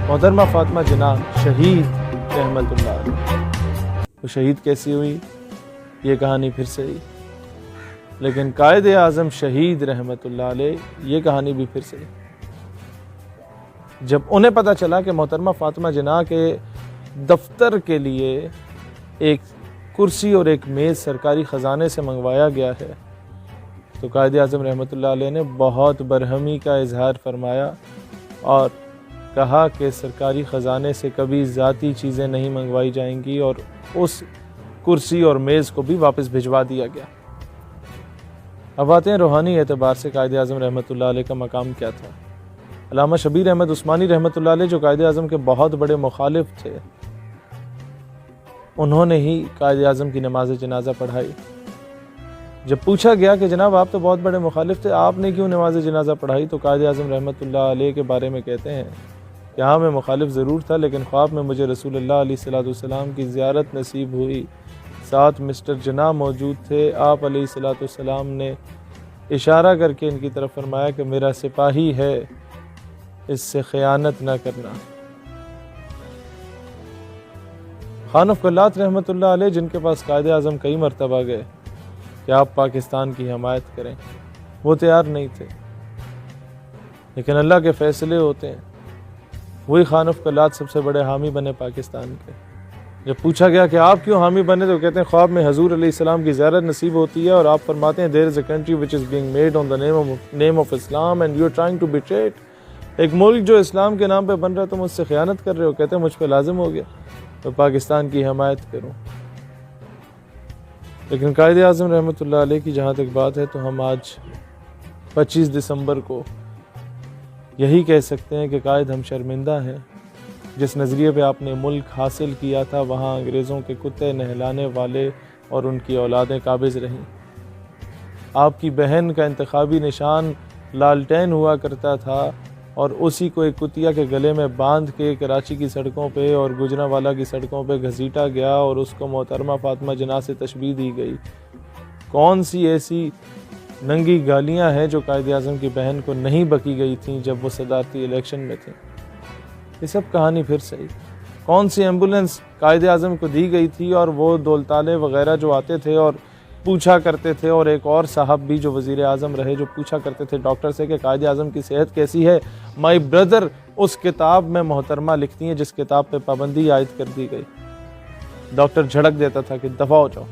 محترمہ فاطمہ جناح شہید رحمت اللہ علیہ، وہ شہید کیسی ہوئی یہ کہانی پھر سے ہی، لیکن قائد اعظم شہید رحمت اللہ علیہ یہ کہانی بھی پھر سے ہی۔ جب انہیں پتہ چلا کہ محترمہ فاطمہ جناح کے دفتر کے لیے ایک کرسی اور ایک میز سرکاری خزانے سے منگوایا گیا ہے، تو قائد اعظم رحمت اللہ علیہ نے بہت برہمی کا اظہار فرمایا اور کہا کہ سرکاری خزانے سے کبھی ذاتی چیزیں نہیں منگوائی جائیں گی، اور اس کرسی اور میز کو بھی واپس بھجوا دیا گیا۔ اب آتے ہیں روحانی اعتبار سے قائد اعظم رحمت اللہ علیہ کا مقام کیا تھا۔ علامہ شبیر احمد عثمانی رحمت اللہ علیہ جو قائد اعظم کے بہت بڑے مخالف تھے، انہوں نے ہی قائد اعظم کی نماز جنازہ پڑھائی۔ جب پوچھا گیا کہ جناب آپ تو بہت بڑے مخالف تھے، آپ نے کیوں نماز جنازہ پڑھائی، تو قائد اعظم رحمت اللہ علیہ کے بارے میں کہتے ہیں کہ ہاں میں مخالف ضرور تھا، لیکن خواب میں مجھے رسول اللہ علیہ السلام کی زیارت نصیب ہوئی، ساتھ مسٹر جناح موجود تھے۔ آپ علیہ السلام نے اشارہ کر کے ان کی طرف فرمایا کہ میرا سپاہی ہے، اس سے خیانت نہ کرنا۔ خان آف کلات رحمت اللہ علیہ جن کے پاس قائد اعظم کئی مرتبہ گئے کہ آپ پاکستان کی حمایت کریں، وہ تیار نہیں تھے، لیکن اللہ کے فیصلے ہوتے ہیں۔ وہی خان آف کلات سب سے بڑے حامی بنے پاکستان کے۔ جب پوچھا گیا کہ آپ کیوں حامی بنے، تو کہتے ہیں خواب میں حضور علیہ السلام کی زیارت نصیب ہوتی ہے اور آپ فرماتے ہیں there is a country which is being made on the name of Islam and you are trying to betray it۔ ایک ملک جو اسلام کے نام پہ بن رہا ہے، تم اس سے خیانت کر رہے ہو۔ کہتے ہیں مجھ پہ لازم ہو گیا تو پاکستان کی حمایت کروں۔ لیکن قائد اعظم رحمت اللہ علیہ کی جہاں تک بات ہے، تو ہم آج 25 دسمبر کو یہی کہہ سکتے ہیں کہ قائد ہم شرمندہ ہیں۔ جس نظریے پہ آپ نے ملک حاصل کیا تھا، وہاں انگریزوں کے کتے نہلانے والے اور ان کی اولادیں قابض رہیں۔ آپ کی بہن کا انتخابی نشان لالٹین ہوا کرتا تھا، اور اسی کو ایک کتیا کے گلے میں باندھ کے کراچی کی سڑکوں پہ اور گجرانوالہ کی سڑکوں پہ گھسیٹا گیا اور اس کو محترمہ فاطمہ جناح سے تشبیہ دی گئی۔ کون سی ایسی ننگی گالیاں ہیں جو قائد اعظم کی بہن کو نہیں بکی گئی تھیں جب وہ صدارتی الیکشن میں تھے؟ یہ سب کہانی پھر صحیح۔ کون سی ایمبولنس قائد اعظم کو دی گئی تھی، اور وہ دولتالے وغیرہ جو آتے تھے اور پوچھا کرتے تھے، اور ایک اور صاحب بھی جو وزیر اعظم رہے جو پوچھا کرتے تھے ڈاکٹر سے کہ قائد اعظم کی صحت کیسی ہے۔ مائی بردر اس کتاب میں محترمہ لکھتی ہیں جس کتاب پہ پابندی عائد کر دی گئی۔ ڈاکٹر جھڑک دیتا تھا کہ دفع ہو جاؤ۔